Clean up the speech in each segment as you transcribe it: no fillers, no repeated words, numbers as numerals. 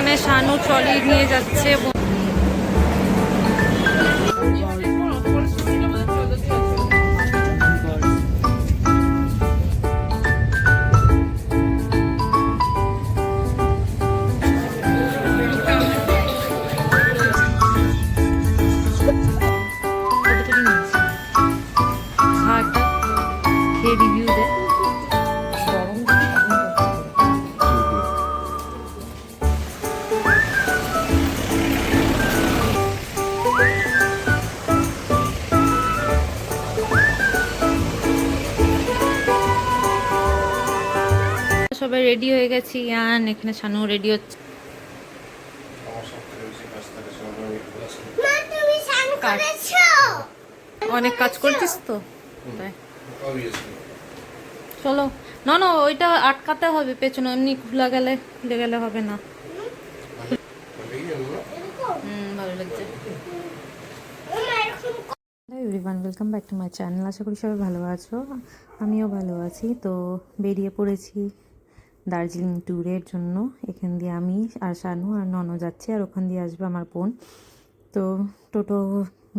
এখানে শানু ট্রলি নিয়ে যাচ্ছে। রিভিউ দে। সবাই রেডি হয়ে গেছি। ইয়ান এখানে শানু রেডি হচ্ছে। অনেক কাজ করছিস তো তাই। চলো না না ওইটা আটকাতে হবে পেছনে, এমনি খুলে গেলে হবে না। ভালো লাগছে। Everyone, welcome back to my channel. আশা করি সবাই ভালো আছো, আমিও ভালো আছি। তো বেরিয়ে পড়েছি দার্জিলিং ট্যুরের জন্য। এখান দিয়ে আমি আর শানু আর ননও যাচ্ছি, আর ওখান দিয়ে আসবে আমার বোন। তো টোটো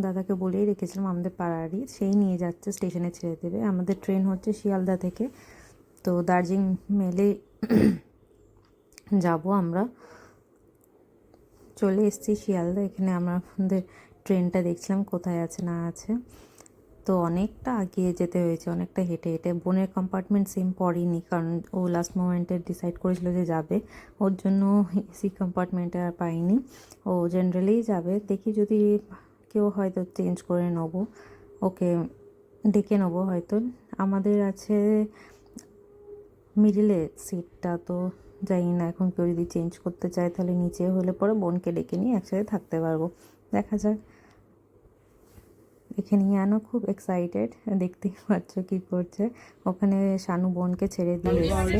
দাদাকে বলেই রেখেছিলাম আমাদের পাড়ারই, সেই নিয়ে যাচ্ছে, স্টেশনে ছেড়ে দেবে। আমাদের ট্রেন হচ্ছে শিয়ালদা থেকে। তো দার্জিলিং মেলে যাব আমরা। চলে এসেছি শিয়ালদা। এখানে আমাদের ট্রেনটা দেখছিলাম কোথায় আছে না আছে। তো অনেকটা আগিয়ে যেতে হয়েছে, অনেকটা হেঁটে হেঁটে। বোনের কম্পার্টমেন্ট সেম পড়েনি, কারণ ও লাস্ট মোমেন্টে ডিসাইড করেছিল যে যাবে, ওর জন্য এসি কম্পার্টমেন্টে আর পাইনি। ও জেনারেলেই যাবে। দেখি যদি কেউ হয়তো চেঞ্জ করে নেবো, ওকে ডেকে নেবো হয়তো। আমাদের আছে মিডিলে সিটটা, তো জানি না এখন কেউ যদি চেঞ্জ করতে চায় তাহলে নিচে হলে পরে বোনকে ডেকে নিয়ে একসাথে থাকতে পারবো। দেখা যাক। এখানে ইয়ানো খুব এক্সাইটেড, দেখতেই পাচ্ছ কি করছে। ওখানে শানু বোনকে ছেড়ে দিয়ে এসছে।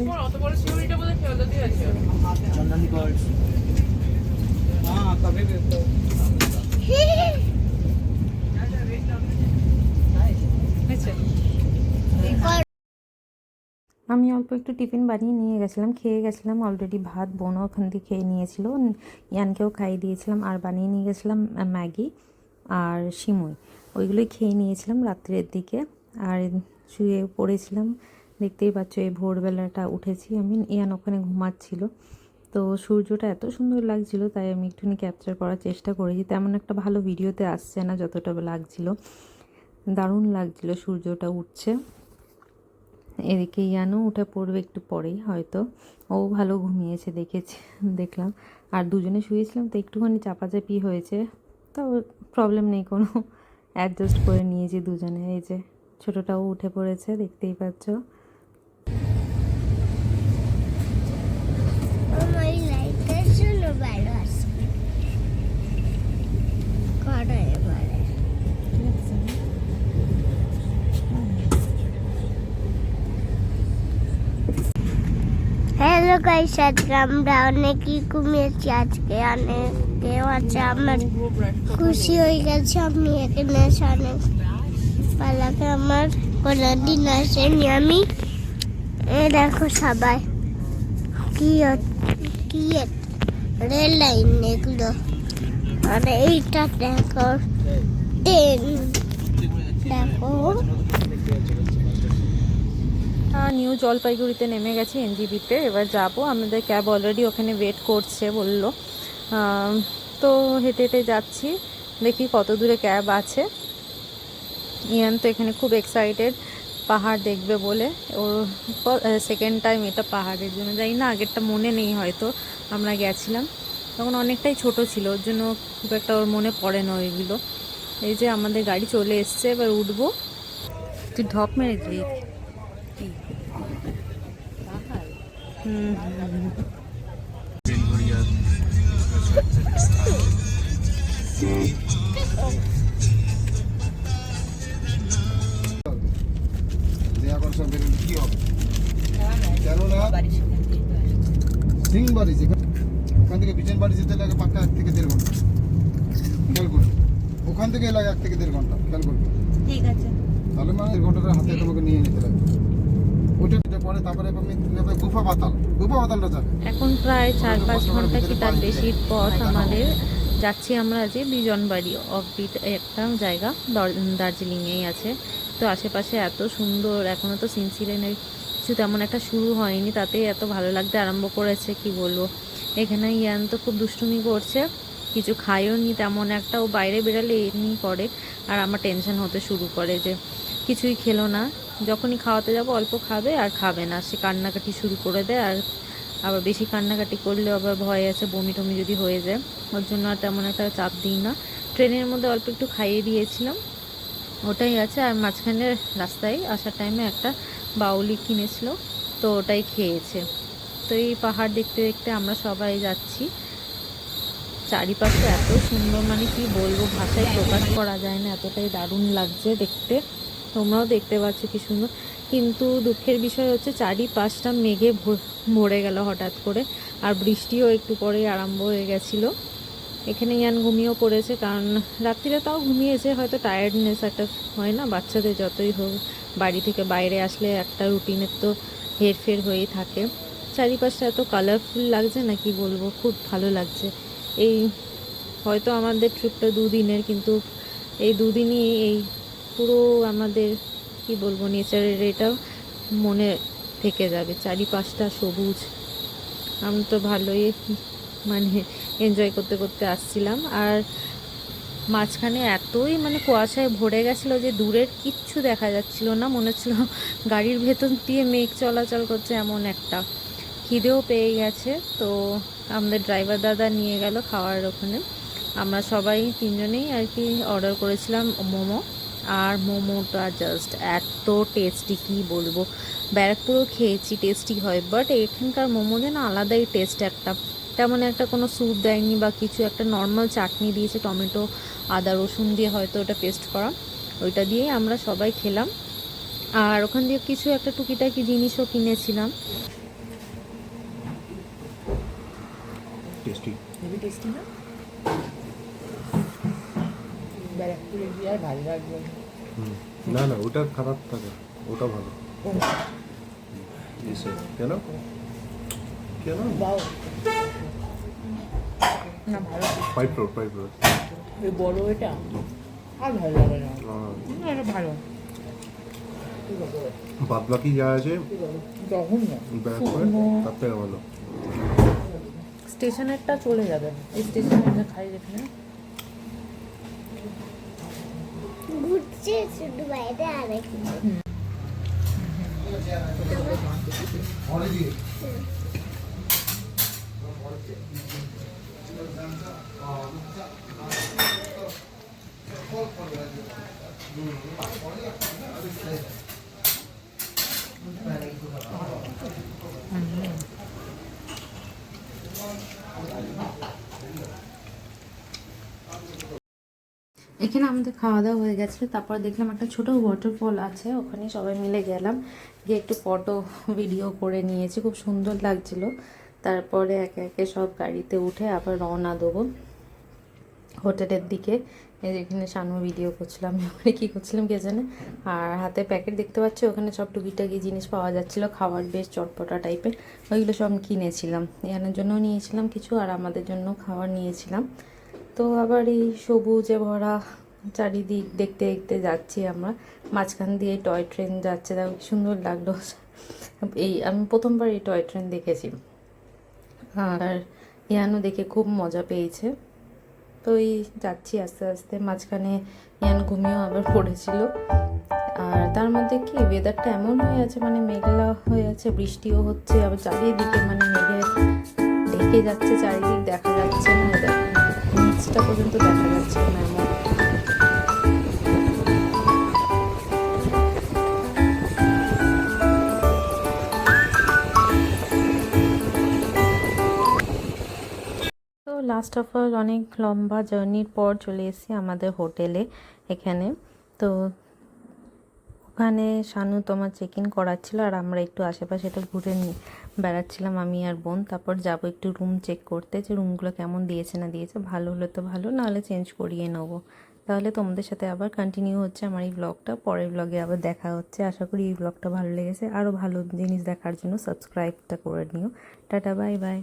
আমি অল্প একটু টিফিন বানিয়ে নিয়ে গেছিলাম, খেয়ে গেছিলাম অলরেডি। ভাত বোনও ওখান থেকে খেয়ে নিয়েছিল, ইয়ানকেও খাইয়ে দিয়েছিলাম। আর বানিয়ে নিয়ে গেছিলাম ম্যাগি আর সিমুই, ওইগুলোই খেয়ে নিয়েছিলাম রাত্রের দিকে। আর শুয়ে পড়েছিলাম। দেখতেই পাচ্ছ এই ভোরবেলাটা উঠেছি আমি, ইয়ান ওখানে ঘুমাচ্ছিল। তো সূর্যটা এত সুন্দর লাগছিল, তাই আমি একটুখানি ক্যাপচার করার চেষ্টা করেছি। তেমন একটা ভালো ভিডিওতে আসছে না যতটা লাগছিল। দারুণ লাগছিল সূর্যটা উঠছে। এদিকে ইয়ানও উঠে পড়বে একটু পরেই হয়তো, ও ভালো ঘুমিয়েছে দেখলাম। আর দুজনে শুয়েছিলাম তো একটুখানি চাপাচাপি হয়েছে, তো প্রবলেম নেই কোনো, অ্যাডজাস্ট করে নিয়েছি দুজনে। এই যে ছোটোটাও উঠে পড়েছে, দেখতেই পাচ্ছ। হ্যালো গাইস, আজকে আমরা অনেকই ঘুমিয়েছি। আজকে অনেক কেউ আছে, আমার খুশি হয়ে গেছে। আমি এখানে অনেক পালাকে আমার কোনোদিন আসেনি। আমি দেখো সবাই কি কি রেল লাইন এগুলো, আর এইটা দেখো ট্রেন, দেখো। নিউ জলপাইগুড়িতে নেমে গেছি এনজিবিতে, এবার যাব। আমাদের ক্যাব অলরেডি ওখানে ওয়েট করছে বললো। তো হেঁটে হেঁটে যাচ্ছি, দেখি কত দূরে ক্যাব আছে। ইয়ান তো এখানে খুব এক্সাইটেড পাহাড় দেখবে বলে, ওর সেকেন্ড টাইম এটা পাহাড়ের জন্য। জানি না আগেরটা মনে নেই, হয়তো আমরা গেছিলাম তখন অনেকটাই ছোট ছিল, ওর জন্য খুব একটা ওর মনে পড়ে না ওইগুলো। এই যে আমাদের গাড়ি চলে এসছে, এবার উঠবো। তুই ঢপ মেরে দিলি। সিংবাড়ি ওখান থেকে বিচেন বাড়ি যেতে লাগে পাক্কা 1 থেকে 1.5 ঘন্টা। খেয়াল করবে, ওখান থেকে লাগে 1 থেকে 1.5 ঘন্টা। খেয়াল করবে, ঠিক আছে? তাহলে মানে 1 ঘন্টার হাতে তোমাকে নিয়ে নিতে লাগবে। ওইটা পরে তারপরে তুমি নেবে গুফা পাতালটা যাবে। এখন প্রায় 4-5 ঘন্টা কি তার বেশি পথ আমাদের। যাচ্ছি আমরা যে বিজনবাড়ি অফবিট একটা জায়গা দার্জিলিংয়েই আছে। তো আশেপাশে এত সুন্দর, এখনও তো সিনসিলেনের কিছু তেমন একটা শুরু হয়নি, তাতেই এত ভালো লাগতে আরম্ভ করেছে কি বলবো। এখানে ইয়ান তো খুব দুষ্টুমি করছে, কিছু খায়ও নি তেমন একটা, ও বাইরে বেরালে এমনি করে। আর আমার টেনশন হতে শুরু করে যে কিছুই খেলো না, যখনই খাওয়াতে যাব অল্প খাবে আর খাবে না, সে কান্নাকাটি শুরু করে দেয়। আর আবার বেশি কান্নাকাটি করলেও আবার ভয় আছে বমি টমি যদি হয়ে যায়, ওর জন্য আর তেমন একটা চাপ দিই না। ট্রেনের মধ্যে অল্প একটু খাইয়ে দিয়েছিলাম, ওটাই আছে। আর মাঝখানে রাস্তায় আসার টাইমে একটা বাউলি কিনেছিল, তো ওটাই খেয়েছে। তো এই পাহাড় দেখতে দেখতে আমরা সবাই যাচ্ছি। চারিপাশে এত সুন্দর, মানে কি বলবো, ভাষায় প্রকাশ করা যায় না, এতটাই দারুণ লাগছে দেখতে। তোমরাও দেখতে পাচ্ছ কি সুন্দর। কিন্তু দুঃখের বিষয় হচ্ছে চারিপাশটা মেঘে ভরে গেল হঠাৎ করে, আর বৃষ্টিও একটু পরেই আরম্ভ হয়ে গেছিলো। এখানে ইয়ান ঘুমিয়েও পড়েছে, কারণ রাত্রিরে তাও ঘুমিয়েছে, হয়তো টায়ার্ডনেস একটা হয় না বাচ্চাদের, যতই হোক বাড়ি থেকে বাইরে আসলে একটা রুটিনের তো হেরফের হয়েই থাকে। চারিপাশটা এত কালারফুল লাগছে না কি বলবো, খুব ভালো লাগছে। এই হয়তো আমাদের ট্রিপটা 2 দিনের, কিন্তু এই 2 দিনই এই পুরো আমাদের কি বলবো নেচারের এটা মনে থেকে যাবে। চারিপাশটা সবুজ, আমি তো ভালোই মানে এনজয় করতে করতে আসছিলাম। আর মাঝখানে এতই মানে কুয়াশায় ভরে গেছিলো যে দূরের কিচ্ছু দেখা যাচ্ছিল না, মনে হচ্ছিল গাড়ির ভেতর দিয়ে মেঘ চলাচল করছে এমন একটা। খিদেও পেয়ে গেছে, তো আমাদের ড্রাইভার দাদা নিয়ে গেল খাওয়ার ওখানে। আমরা সবাই 3 জনেই আর কি অর্ডার করেছিলাম মোমো। আর মোমোটা জাস্ট এত টেস্টি কি বলবো, ব্যারাকপুরেও খেয়েছি টেস্টি হয়, বাট এখানকার মোমোতে না আলাদাই টেস্ট একটা। তেমন একটা কোনো স্যুপ দেয়নি বা কিছু, একটা নর্মাল চাটনি দিয়েছে, টমেটো আদা রসুন দিয়ে হয়তো ওটা পেস্ট করা, ওইটা দিয়েই আমরা সবাই খেলাম। আর ওখান দিয়ে কিছু একটা টুকিটাকি জিনিসও কিনেছিলাম। টেস্টি, হেভি টেস্টি না? ব্যারাকপুরে গিয়ে আর ভালো লাগবে না। না না, ওটা খারাপ থাকে, ওটা ভালো। এসে কেন কেন বাও না, ভালো। 5 ফ্লোর ওই বড় এটা আর ভালো লাগে না, এটা ভালো। বাদ বাকি যা আছে যখন না ব্যারাকপুরে তার থেকে ভালো। স্টেশনেরটা চলে যাবে, এই স্টেশনে খাই যেখানে ঘুরছে শুধু বাইরে আর কি। এখানে আমাদের খাওয়া দাওয়া হয়ে গেছে, তারপর দেখলাম একটা ছোট ওয়াটারফল আছে, ওখানে সবাই মিলে গেলাম, গিয়ে একটু ফটো ভিডিও করে নিয়েছি, খুব সুন্দর লাগছিল। তারপরে একে একে সব গাড়িতে উঠে আবার রওনা দেবো হোটেলের দিকে। এই যেখানে শানু ভিডিও করছিলাম, আমি ওখানে কী করছিলাম কে জানে। আর হাতে প্যাকেট দেখতে পাচ্ছি, ওখানে সব টুকিটাকি জিনিস পাওয়া যাচ্ছিল খাবার, বেশ চটপটা টাইপের, ওইগুলো সব কিনেছিলাম। এখানের জন্যও নিয়েছিলাম কিছু, আর আমাদের জন্য খাবার নিয়েছিলাম। তো আবার এই সবুজে ভরা চারিদিক দেখতে দেখতে যাচ্ছি আমরা। মাঝখান দিয়ে টয় ট্রেন যাচ্ছে, তাও কি সুন্দর লাগলো। এই আমি প্রথমবার এই টয় ট্রেন দেখেছি, আর ইয়ানও দেখে খুব মজা পেয়েছে। তো এই যাচ্ছি আস্তে আস্তে, মাঝখানে ইয়ান ঘুমিয়েও আবার পড়েছিল। আর তার মধ্যে কি ওয়েদারটা এমন হয়ে আছে, মানে মেঘলা হয়ে আছে, বৃষ্টিও হচ্ছে, আবার চারিদিকে মানে মেঘে ঢেকে যাচ্ছে, চারিদিক দেখা যাচ্ছে না, নিচটা পর্যন্ত দেখা যাচ্ছে না এমন। তো লাস্ট অফ অল অনেক লম্বা জার্নির পর চলে এসেছি আমাদের হোটেলে এখানে। তো ওখানে শানু তোমার চেক ইন করাচ্ছিল, আর আমরা একটু আশেপাশে এটা ঘুরে বেড়াচ্ছিলাম আমি আর বোন। তারপর যাব একটু রুম চেক করতে, যে রুমগুলো কেমন দিয়েছে না দিয়েছে, ভালো হলে তো ভালো, নাহলে চেঞ্জ করিয়ে নেবো। তাহলে তোমাদের সাথে আবার কন্টিনিউ হচ্ছে আমার এই ব্লগটা, পরের ব্লগে আবার দেখা হচ্ছে। আশা করি এই ব্লগটা ভালো লেগেছে, আরও ভালো জিনিস দেখার জন্য সাবস্ক্রাইবটা করে নিও। Tata, bye bye.